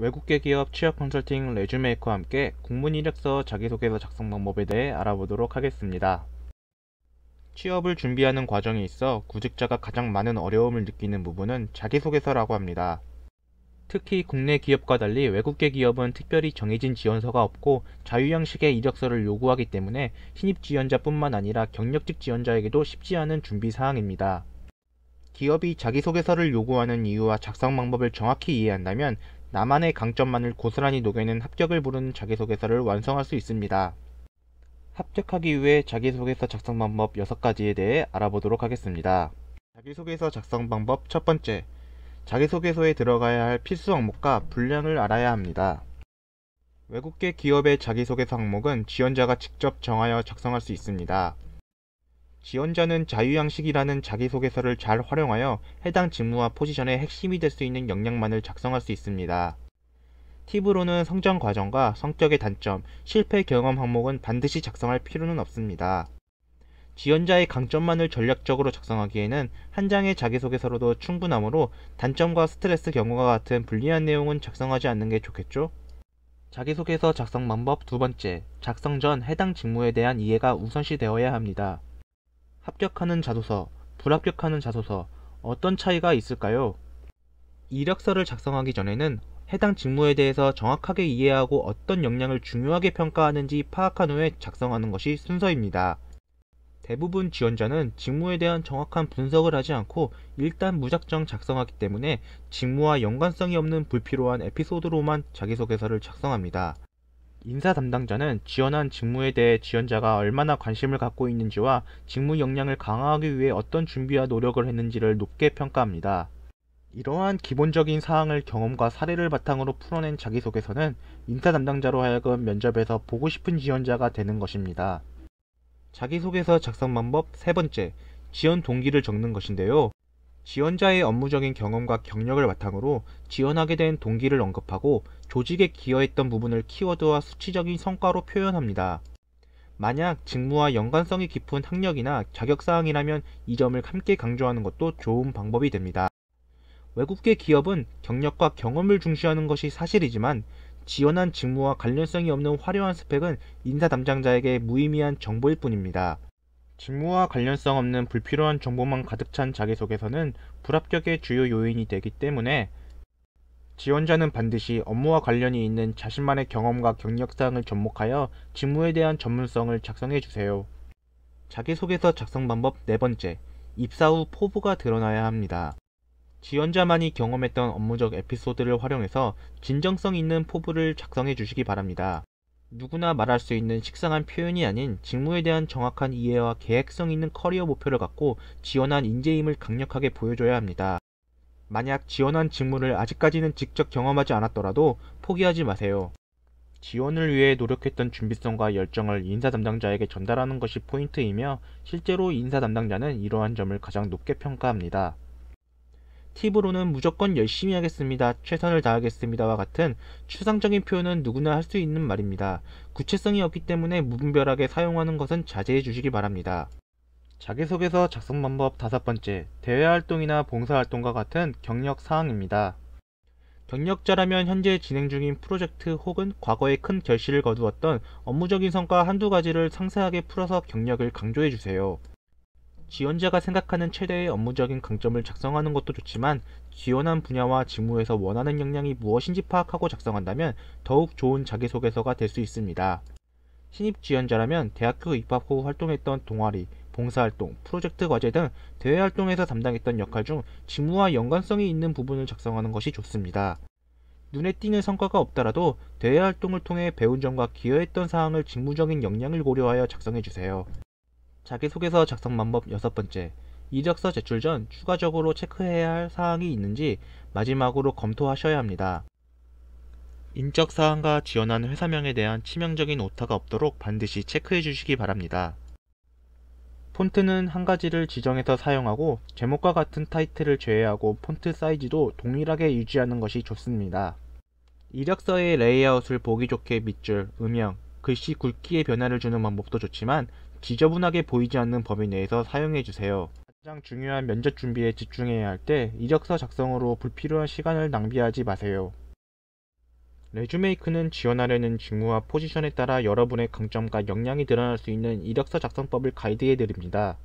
외국계 기업 취업 컨설팅 레주메이커와 함께 공문 이력서 자기소개서 작성 방법에 대해 알아보도록 하겠습니다. 취업을 준비하는 과정에 있어 구직자가 가장 많은 어려움을 느끼는 부분은 자기소개서라고 합니다. 특히 국내 기업과 달리 외국계 기업은 특별히 정해진 지원서가 없고 자유형식의 이력서를 요구하기 때문에 신입 지원자뿐만 아니라 경력직 지원자에게도 쉽지 않은 준비 사항입니다. 기업이 자기소개서를 요구하는 이유와 작성 방법을 정확히 이해한다면 나만의 강점만을 고스란히 녹여낸 합격을 부르는 자기소개서를 완성할 수 있습니다. 합격하기 위해 자기소개서 작성 방법 6가지에 대해 알아보도록 하겠습니다. 자기소개서 작성 방법 첫 번째, 자기소개서에 들어가야 할 필수 항목과 분량을 알아야 합니다. 외국계 기업의 자기소개서 항목은 지원자가 직접 정하여 작성할 수 있습니다. 지원자는 자유양식이라는 자기소개서를 잘 활용하여 해당 직무와 포지션의 핵심이 될 수 있는 역량만을 작성할 수 있습니다. 팁으로는 성장 과정과 성격의 단점, 실패 경험 항목은 반드시 작성할 필요는 없습니다. 지원자의 강점만을 전략적으로 작성하기에는 한 장의 자기소개서로도 충분하므로 단점과 스트레스 경우와 같은 불리한 내용은 작성하지 않는 게 좋겠죠? 자기소개서 작성 방법 두 번째, 작성 전 해당 직무에 대한 이해가 우선시 되어야 합니다. 합격하는 자소서, 불합격하는 자소서, 어떤 차이가 있을까요? 이력서를 작성하기 전에는 해당 직무에 대해서 정확하게 이해하고 어떤 역량을 중요하게 평가하는지 파악한 후에 작성하는 것이 순서입니다. 대부분 지원자는 직무에 대한 정확한 분석을 하지 않고 일단 무작정 작성하기 때문에 직무와 연관성이 없는 불필요한 에피소드로만 자기소개서를 작성합니다. 인사 담당자는 지원한 직무에 대해 지원자가 얼마나 관심을 갖고 있는지와 직무 역량을 강화하기 위해 어떤 준비와 노력을 했는지를 높게 평가합니다. 이러한 기본적인 사항을 경험과 사례를 바탕으로 풀어낸 자기소개서는 인사 담당자로 하여금 면접에서 보고 싶은 지원자가 되는 것입니다. 자기소개서 작성 방법 세 번째, 지원 동기를 적는 것인데요. 지원자의 업무적인 경험과 경력을 바탕으로 지원하게 된 동기를 언급하고 조직에 기여했던 부분을 키워드와 수치적인 성과로 표현합니다. 만약 직무와 연관성이 깊은 학력이나 자격사항이라면 이 점을 함께 강조하는 것도 좋은 방법이 됩니다. 외국계 기업은 경력과 경험을 중시하는 것이 사실이지만 지원한 직무와 관련성이 없는 화려한 스펙은 인사 담당자에게 무의미한 정보일 뿐입니다. 직무와 관련성 없는 불필요한 정보만 가득 찬 자기소개서는 불합격의 주요 요인이 되기 때문에 지원자는 반드시 업무와 관련이 있는 자신만의 경험과 경력사항을 접목하여 직무에 대한 전문성을 작성해 주세요. 자기소개서 작성 방법 네 번째, 입사 후 포부가 드러나야 합니다. 지원자만이 경험했던 업무적 에피소드를 활용해서 진정성 있는 포부를 작성해 주시기 바랍니다. 누구나 말할 수 있는 식상한 표현이 아닌 직무에 대한 정확한 이해와 계획성 있는 커리어 목표를 갖고 지원한 인재임을 강력하게 보여줘야 합니다. 만약 지원한 직무를 아직까지는 직접 경험하지 않았더라도 포기하지 마세요. 지원을 위해 노력했던 준비성과 열정을 인사 담당자에게 전달하는 것이 포인트이며 실제로 인사 담당자는 이러한 점을 가장 높게 평가합니다. 팁으로는 무조건 열심히 하겠습니다, 최선을 다하겠습니다와 같은 추상적인 표현은 누구나 할 수 있는 말입니다. 구체성이 없기 때문에 무분별하게 사용하는 것은 자제해 주시기 바랍니다. 자기소개서 작성 방법 다섯 번째, 대외활동이나 봉사활동과 같은 경력 사항입니다. 경력자라면 현재 진행 중인 프로젝트 혹은 과거에 큰 결실을 거두었던 업무적인 성과 한두 가지를 상세하게 풀어서 경력을 강조해 주세요. 지원자가 생각하는 최대의 업무적인 강점을 작성하는 것도 좋지만 지원한 분야와 직무에서 원하는 역량이 무엇인지 파악하고 작성한다면 더욱 좋은 자기소개서가 될 수 있습니다. 신입 지원자라면 대학교 입학 후 활동했던 동아리, 봉사활동, 프로젝트 과제 등 대외활동에서 담당했던 역할 중 직무와 연관성이 있는 부분을 작성하는 것이 좋습니다. 눈에 띄는 성과가 없더라도 대외활동을 통해 배운 점과 기여했던 사항을 직무적인 역량을 고려하여 작성해 주세요. 자기소개서 작성 방법 여섯 번째, 이력서 제출 전 추가적으로 체크해야 할 사항이 있는지 마지막으로 검토하셔야 합니다. 인적 사항과 지원한 회사명에 대한 치명적인 오타가 없도록 반드시 체크해 주시기 바랍니다. 폰트는 한 가지를 지정해서 사용하고 제목과 같은 타이틀을 제외하고 폰트 사이즈도 동일하게 유지하는 것이 좋습니다. 이력서의 레이아웃을 보기 좋게 밑줄, 음영, 글씨 굵기의 변화를 주는 방법도 좋지만 지저분하게 보이지 않는 범위 내에서 사용해 주세요. 가장 중요한 면접 준비에 집중해야 할 때 이력서 작성으로 불필요한 시간을 낭비하지 마세요. 레주메이크는 지원하려는 직무와 포지션에 따라 여러분의 강점과 역량이 드러날 수 있는 이력서 작성법을 가이드해 드립니다.